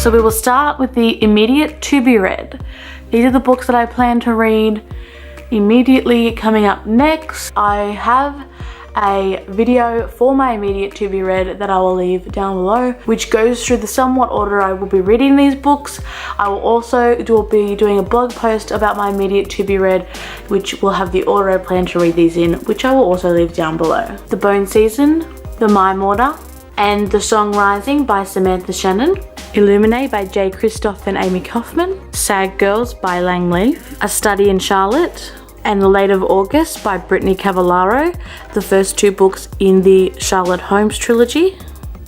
So we will start with the immediate to be read. These are the books that I plan to read immediately. Coming up next, I have a video for my immediate to be read that I will leave down below, which goes through the somewhat order I will be reading these books. I will also be doing a blog post about my immediate to be read, which will have the order I plan to read these in, which I will also leave down below. The Bone Season, The Mime Order, and The Song Rising by Samantha Shannon. Illuminae by J. Christoph and Amy Kaufman. Sag Girls by Lang Leaf. A Study in Charlotte and The Late of August by Brittany Cavallaro, the first two books in the Charlotte Holmes trilogy.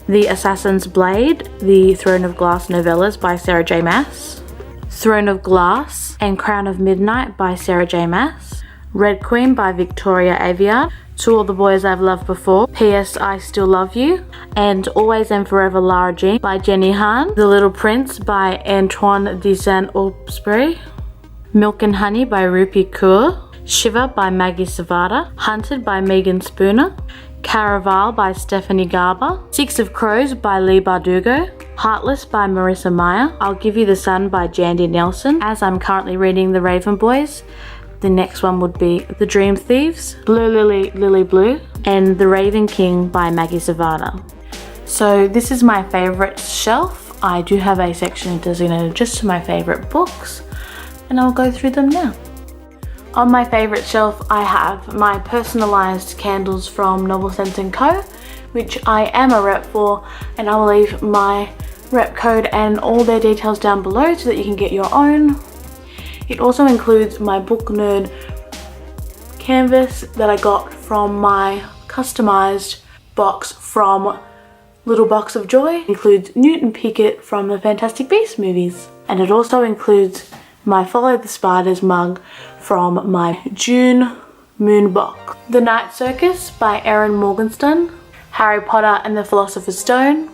The Assassin's Blade, the Throne of Glass novellas by Sarah J. Maas. Throne of Glass and Crown of Midnight by Sarah J. Maas. Red Queen by Victoria Aveyard. To All the Boys I've Loved Before, P.S. I Still Love You, and Always and Forever Lara Jean by Jenny Han. The Little Prince by Antoine de Saint-Exupéry. Milk and Honey by Rupi Kaur. Shiver by Maggie Savada. Hunted by Megan Spooner. Caraval by Stephanie Garber. Six of Crows by Lee Bardugo. Heartless by Marissa Meyer. I'll Give You the Sun by Jandy Nelson, as I'm currently reading The Raven Boys. The next one would be The Dream Thieves, Blue Lily, Lily Blue, and The Raven King by Maggie Savada. So this is my favourite shelf. I do have a section designated just to my favourite books, and I'll go through them now. On my favourite shelf, I have my personalised candles from Novel Sense & Co, which I am a rep for, and I will leave my rep code and all their details down below so that you can get your own. It also includes my Book Nerd canvas that I got from my customised box from Little Box of Joy. It includes Newton Pickett from the Fantastic Beasts movies. And it also includes my Follow the Spiders mug from my June Moon box. The Night Circus by Erin Morgenstern. Harry Potter and the Philosopher's Stone.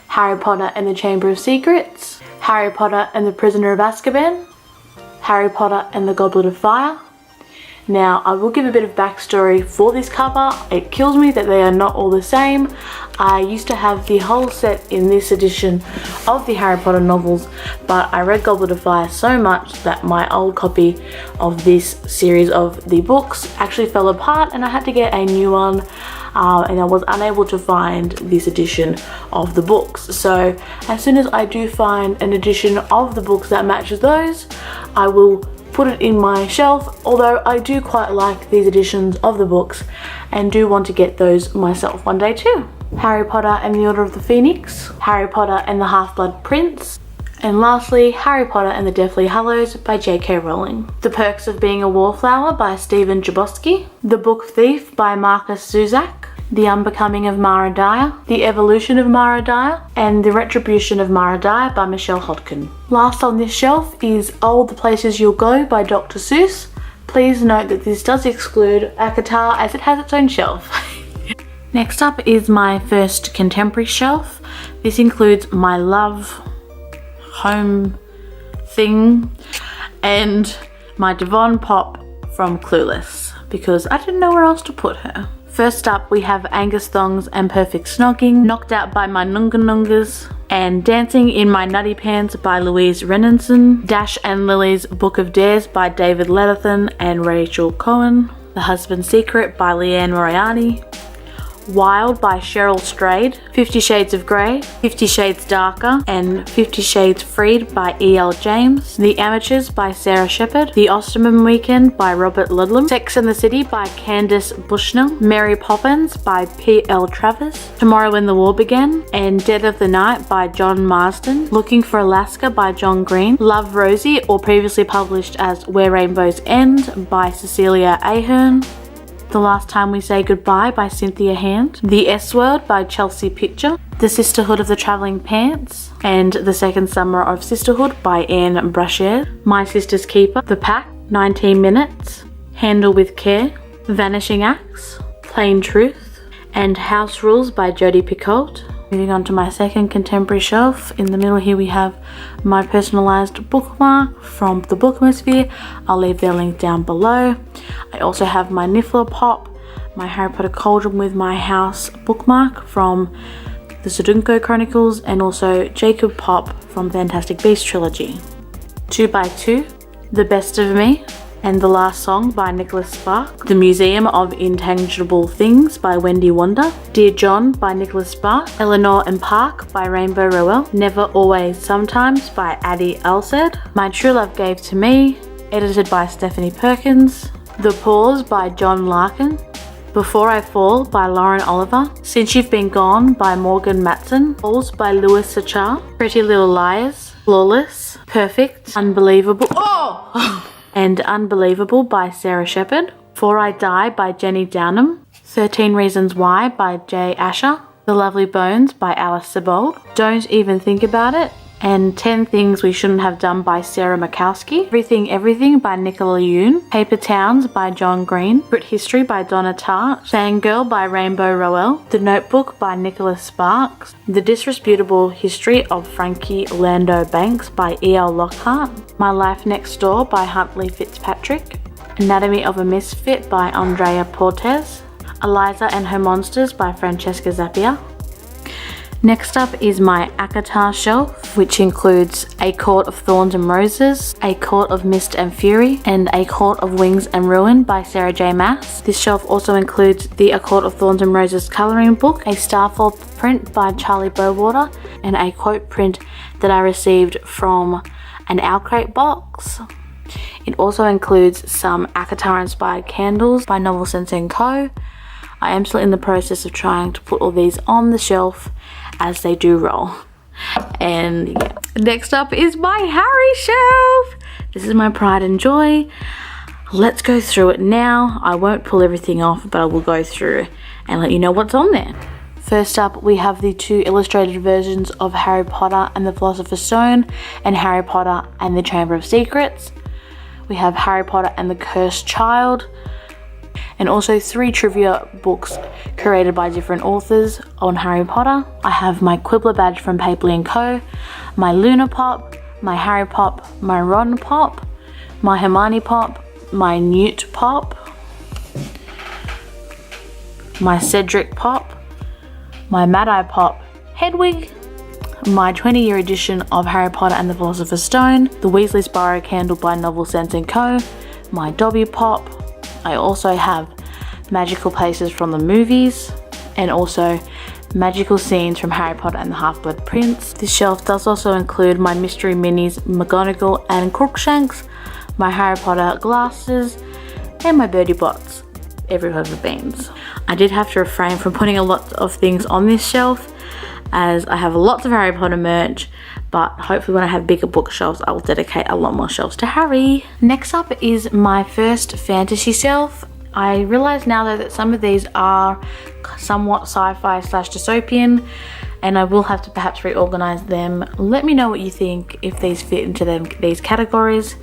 Harry Potter and the Chamber of Secrets. Harry Potter and the Prisoner of Azkaban. Harry Potter and the Goblet of Fire. Now, I will give a bit of backstory for this cover. It kills me that they are not all the same. I used to have the whole set in this edition of the Harry Potter novels, but I read Goblet of Fire so much that my old copy of this series of the books actually fell apart, and I had to get a new one. And I was unable to find this edition of the books. So as soon as I do find an edition of the books that matches those, I will put it in my shelf, although I do quite like these editions of the books and do want to get those myself one day too. Harry Potter and the Order of the Phoenix, Harry Potter and the Half-Blood Prince, and lastly, Harry Potter and the Deathly Hallows by J.K. Rowling. The Perks of Being a Wallflower by Stephen Chbosky. The Book Thief by Marcus Zuzak. The Unbecoming of Mara Dyer. The Evolution of Mara Dyer. And The Retribution of Mara Dyer by Michelle Hodkin. Last on this shelf is All the Places You'll Go by Dr. Seuss. Please note that this does exclude ACOTAR as it has its own shelf. Next up is my first contemporary shelf. This includes my Love home thing and my Devon Pop from Clueless, because I didn't know where else to put her. First up, we have Angus Thongs and Perfect Snogging, Knocked Out by My Nunga Nungas, and Dancing in My Nutty Pants by Louise Renenson, Dash and Lily's Book of Dares by David Letterton and Rachel Cohen, The Husband's Secret by Leanne Moriarty, Wild by Cheryl Strayed, 50 Shades of Grey, 50 Shades Darker, and 50 Shades Freed by E.L. James, The Amateurs by Sarah Shepard, The Osterman Weekend by Robert Ludlum, Sex and the City by Candace Bushnell, Mary Poppins by P.L. Travers, Tomorrow When the War Began, and Dead of the Night by John Marsden, Looking for Alaska by John Green, Love Rosie, or previously published as Where Rainbows End by Cecilia Ahern, The Last Time We Say Goodbye by Cynthia Hand, The S-Word by Chelsea Pitcher, The Sisterhood of the Travelling Pants, and The Second Summer of Sisterhood by Anne Brashear, My Sister's Keeper, The Pack, 19 Minutes, Handle with Care, Vanishing Acts, Plain Truth, and House Rules by Jodi Picoult. Moving on to my second contemporary shelf. In the middle here we have my personalised bookmark from the Bookmosphere. I'll leave their link down below. I also have my Niffler Pop, my Harry Potter Cauldron with My House bookmark from The Sudunko Chronicles, and also Jacob Pop from Fantastic Beasts trilogy. 2x2, The Best of Me, and The Last Song by Nicholas Sparks. The Museum of Intangible Things by Wendy Wanda. Dear John by Nicholas Sparks. Eleanor and Park by Rainbow Rowell. Never Always Sometimes by Addie Alsed. My True Love Gave to Me, edited by Stephanie Perkins. The Pause by John Larkin. Before I Fall by Lauren Oliver. Since You've Been Gone by Morgan Matson. Falls by Louis Sachar. Pretty Little Liars. Flawless. Perfect. Unbelievable. Oh! And Unbelievable by Sarah Shepard. Before I Die by Jenny Downham. 13 Reasons Why by Jay Asher. The Lovely Bones by Alice Sebold. Don't Even Think About It. And 10 Things We Shouldn't Have Done by Sarah Mikowski. Everything by Nicola Yoon. Paper Towns by John Green. Brit History by Donna Tartt. Fangirl by Rainbow Rowell. The Notebook by Nicholas Sparks. The Disreputable History of Frankie Lando Banks by E.L. Lockhart. My Life Next Door by Huntley Fitzpatrick. Anatomy of a Misfit by Andrea Portes. Eliza and Her Monsters by Francesca Zappia. Next up is my ACOTAR shelf, which includes A Court of Thorns and Roses, A Court of Mist and Fury, and A Court of Wings and Ruin by Sarah J. Maas. This shelf also includes the A Court of Thorns and Roses colouring book, a Starfall print by Charlie Bowater, and a quote print that I received from an Owlcrate box. It also includes some ACOTAR inspired candles by Novel Sense & Co. I am still in the process of trying to put all these on the shelf as they do roll. And yeah. Next up is my Harry shelf. This is my pride and joy. Let's go through it now. I won't pull everything off, but I will go through and let you know what's on there. First up, we have the 2 illustrated versions of Harry Potter and the Philosopher's Stone and Harry Potter and the Chamber of Secrets. We have Harry Potter and the Cursed Child, and also 3 trivia books curated by different authors on Harry Potter. I have my Quibbler badge from Paperly & Co, my Luna Pop, my Harry Pop, my Ron Pop, my Hermione Pop, my Newt Pop, my Cedric Pop, my Mad-Eye Pop Hedwig, my 20-year edition of Harry Potter and the Philosopher's Stone, the Weasley Sparrow Candle by Novel Sense & Co, my Dobby Pop. I also have magical places from the movies and also magical scenes from Harry Potter and the Half-Blood Prince. This shelf does also include my mystery minis McGonagall and Crookshanks, my Harry Potter glasses, and my Birdie Bots everywhere the beans. I did have to refrain from putting a lot of things on this shelf as I have lots of Harry Potter merch, but hopefully when I have bigger bookshelves I will dedicate a lot more shelves to Harry. Next up is my first fantasy shelf. I realise now though that some of these are somewhat sci-fi / dystopian, and I will have to perhaps reorganise them. Let me know what you think if these fit into these categories,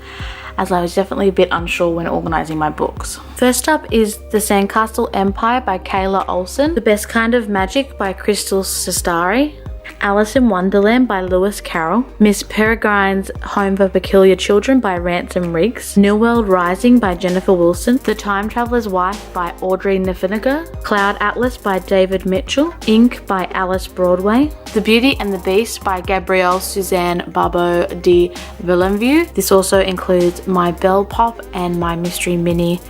as I was definitely a bit unsure when organising my books. First up is The Sandcastle Empire by Kayla Olson, The Best Kind of Magic by Crystal Sestari, Alice in Wonderland by Lewis Carroll, Miss Peregrine's Home for Peculiar Children by Ransom Riggs, New World Rising by Jennifer Wilson, The Time Traveller's Wife by Audrey Nefiniger, Cloud Atlas by David Mitchell, Ink by Alice Broadway, The Beauty and the Beast by Gabrielle Suzanne Barbeau de Villeneuve. This also includes my Belle Pop and my Mystery Mini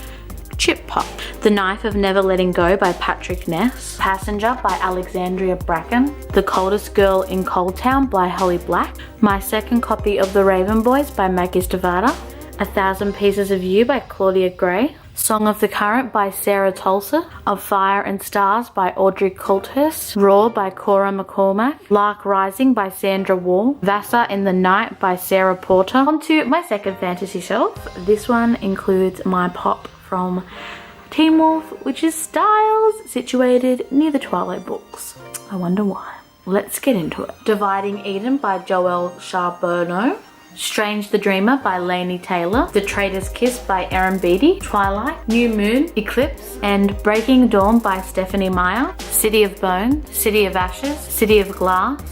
Chip Pop. The Knife of Never Letting Go by Patrick Ness, Passenger by Alexandria Bracken, The Coldest Girl in Cold Town by Holly Black, my second copy of The Raven Boys by Maggie Stavada, 1,000 Pieces of You by Claudia Gray, Song of the Current by Sarah Tulsa, Of Fire and Stars by Audrey Coulthurst, Roar by Cora McCormack, Lark Rising by Sandra Wall, Vassa in the Night by Sarah Porter. On to my second fantasy shelf. This one includes my pop from Teen Wolf, which is Styles, situated near the Twilight books. I wonder why. Let's get into it. Dividing Eden by Joelle Charbonneau, Strange the Dreamer by Laini Taylor, The Traitor's Kiss by Erin Beatty, Twilight, New Moon, Eclipse, and Breaking Dawn by Stephanie Meyer, City of Bone, City of Ashes, City of Glass.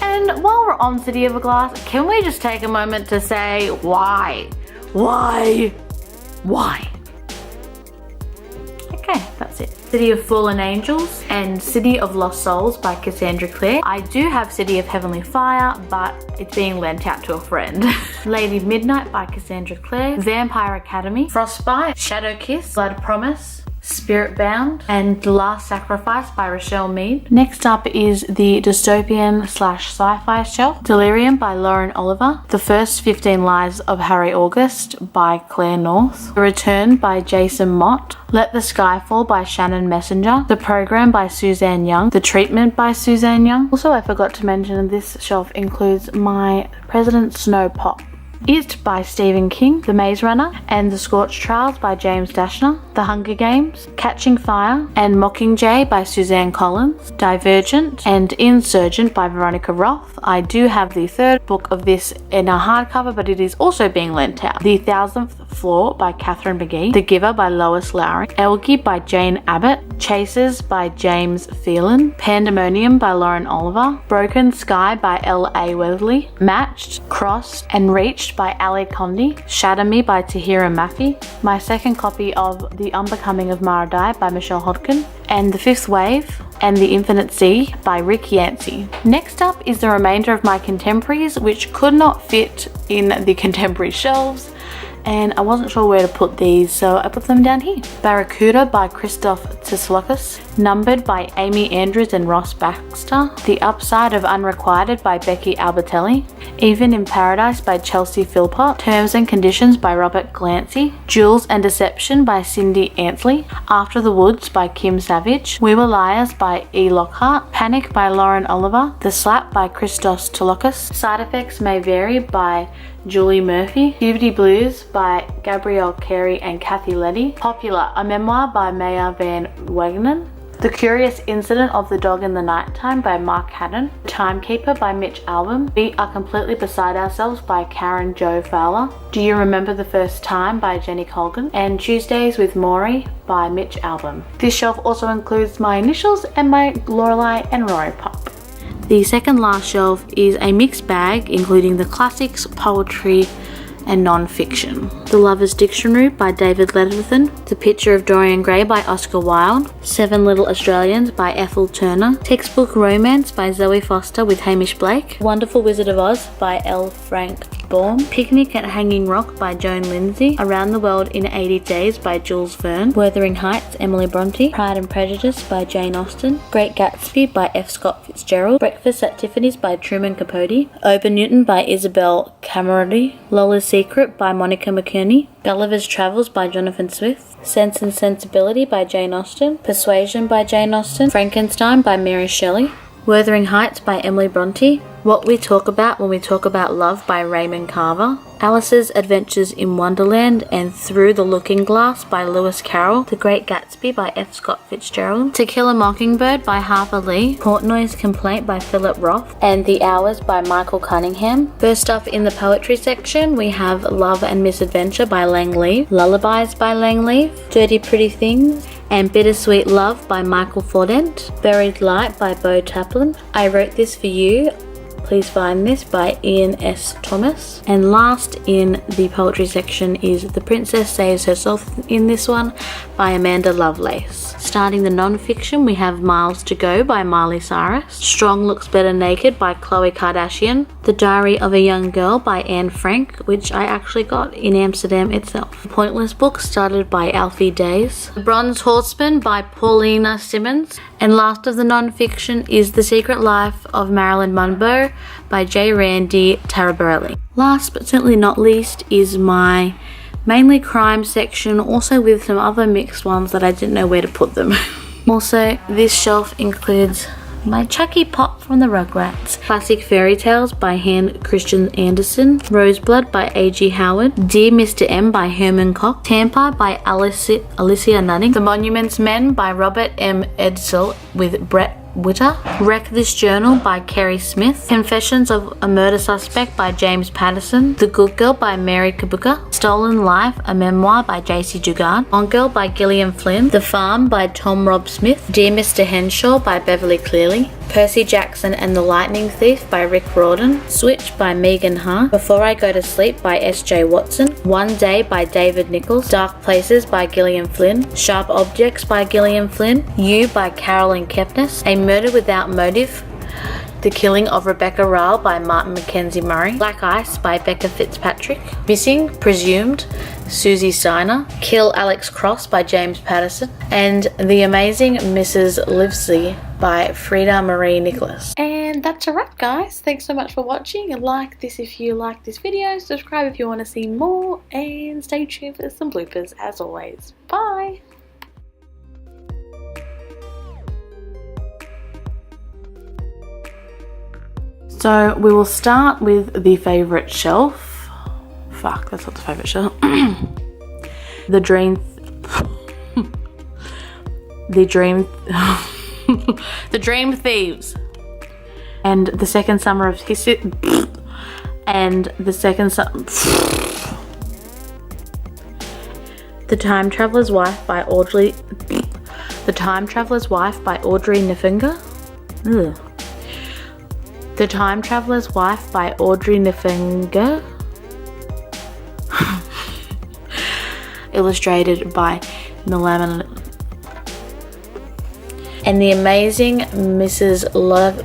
And while we're on City of Glass, can we just take a moment to say why? Why? Why? Okay, that's it. City of Fallen Angels and City of Lost Souls by Cassandra Clare. I do have City of Heavenly Fire, but it's being lent out to a friend. Lady Midnight by Cassandra Clare. Vampire Academy. Frostbite. Shadow Kiss. Blood Promise. Spirit Bound, and The Last Sacrifice by Rochelle Mead. Next up is the dystopian / sci-fi shelf. Delirium by Lauren Oliver. The First 15 Lives of Harry August by Claire North. The Return by Jason Mott. Let the Sky Fall by Shannon Messenger. The Program by Suzanne Young. The Treatment by Suzanne Young. Also, I forgot to mention this shelf includes my President Snow Pop. It by Stephen King, The Maze Runner, and The Scorched Trials by James Dashner, The Hunger Games, Catching Fire, and Mockingjay by Suzanne Collins, Divergent, and Insurgent by Veronica Roth. I do have the third book of this in a hardcover, but it is also being lent out. The Thousandth Floor by Catherine McGee, The Giver by Lois Lowry, Elgie by Jane Abbott, Chasers by James Phelan, Pandemonium by Lauren Oliver, Broken Sky by L.A. Weatherly, Matched, Crossed, and Reached by Ali Condi, Shatter Me by Tahira Mafi, my second copy of The Unbecoming of Maradai by Michelle Hodkin, and The Fifth Wave and The Infinite Sea by Rick Yancey. Next up is the remainder of my contemporaries, which could not fit in the contemporary shelves, and I wasn't sure where to put these, so I put them down here. Barracuda by Christoph Tsislakis, Numbered by Amy Andrews and Ross Baxter, The Upside of Unrequited by Becky Albertelli, Even in Paradise by Chelsea Philpott, Terms and Conditions by Robert Glancy, Jewels and Deception by Cindy Antley, After the Woods by Kim Savage, We Were Liars by E. Lockhart, Panic by Lauren Oliver, The Slap by Christos Tolokis, Side Effects May Vary by Julie Murphy, Puberty Blues by Gabrielle Carey and Kathy Letty, Popular, a memoir by Maya Van Wagenen, The Curious Incident of the Dog in the Nighttime by Mark Haddon, Timekeeper by Mitch Albom, We Are Completely Beside Ourselves by Karen Jo Fowler, Do You Remember the First Time by Jenny Colgan, and Tuesdays with Maury by Mitch Albom. This shelf also includes my initials and my Lorelei and Rory Pop. The second last shelf is a mixed bag including the classics, poetry, and non-fiction. The Lover's Dictionary by David Letterman, The Picture of Dorian Gray by Oscar Wilde, Seven Little Australians by Ethel Turner, Textbook Romance by Zoe Foster with Hamish Blake, Wonderful Wizard of Oz by L. Frank Baum, Picnic at Hanging Rock by Joan Lindsay, Around the World in 80 Days by Jules Verne, Wuthering Heights, Emily Bronte, Pride and Prejudice by Jane Austen, Great Gatsby by F. Scott Fitzgerald, Breakfast at Tiffany's by Truman Capote, Open Newton by Isabel Camerati, Lola's Secret by Monica McKinney, Gulliver's Travels by Jonathan Swift, Sense and Sensibility by Jane Austen, Persuasion by Jane Austen, Frankenstein by Mary Shelley, Wuthering Heights by Emily Bronte, What We Talk About When We Talk About Love by Raymond Carver, Alice's Adventures in Wonderland and Through the Looking Glass by Lewis Carroll, The Great Gatsby by F. Scott Fitzgerald, To Kill a Mockingbird by Harper Lee, Portnoy's Complaint by Philip Roth, and The Hours by Michael Cunningham. First up in the poetry section, we have Love and Misadventure by Lang Leave, Lullabies by Lang Leave, Dirty Pretty Things, and Bittersweet Love by Michael Fordent, Buried Light by Bo Taplin, I Wrote This For You, Please Find This by Ian S. Thomas. And last in the poetry section is The Princess Saves Herself in This One by Amanda Lovelace. Starting the non-fiction, we have Miles to Go by Miley Cyrus, Strong Looks Better Naked by Khloe Kardashian, The Diary of a Young Girl by Anne Frank, which I actually got in Amsterdam itself, Pointless Book started by Alfie Days, The Bronze Horseman by Paulina Simmons, and last of the non-fiction is The Secret Life of Marilyn Monroe by J. Randy Taraborelli. Last but certainly not least is my mainly crime section, also with some other mixed ones that I didn't know where to put them. Also, this shelf includes my Chucky Pop from the Rugrats, Classic Fairy Tales by Han Christian Andersen, Roseblood by A.G. Howard, Dear Mr. M by Herman Koch, Tampa by Alicia Nunning, The Monuments Men by Robert M. Edsel with Brett Witter, Wreck This Journal by Kerry Smith, Confessions of a Murder Suspect by James Patterson, The Good Girl by Mary Kabuka, Stolen Life, a memoir by J.C. Dugard, On Girl by Gillian Flynn, The Farm by Tom Rob Smith, Dear Mr. Henshaw by Beverly Cleary, Percy Jackson and the Lightning Thief by Rick Riordan, Switch by Megan Ha, Before I Go to Sleep by S.J. Watson, One Day by David Nichols, Dark Places by Gillian Flynn, Sharp Objects by Gillian Flynn, You by Carolyn Kepnes, A Murder Without Motive, The Killing of Rebecca Ryle by Martin Mackenzie Murray, Black Ice by Becca Fitzpatrick, Missing, Presumed, Susie Steiner, Kill Alex Cross by James Patterson, and The Amazing Mrs. Livesey by Frida Marie Nicholas. And that's a wrap, guys. Thanks so much for watching. Like this if you like this video, subscribe if you want to see more, and stay tuned for some bloopers as always. Bye! So we will start with the favourite shelf. Fuck, that's not the favourite shelf. The Dream Thieves. And The Second Summer of History. And The Second Summer. The Time Traveller's Wife by Audrey. The Time Traveller's Wife by Audrey Niffenegger. Ugh. The Time Traveller's Wife by Audrey Niffenegger. Illustrated by Milan. And The Amazing Mrs. Love.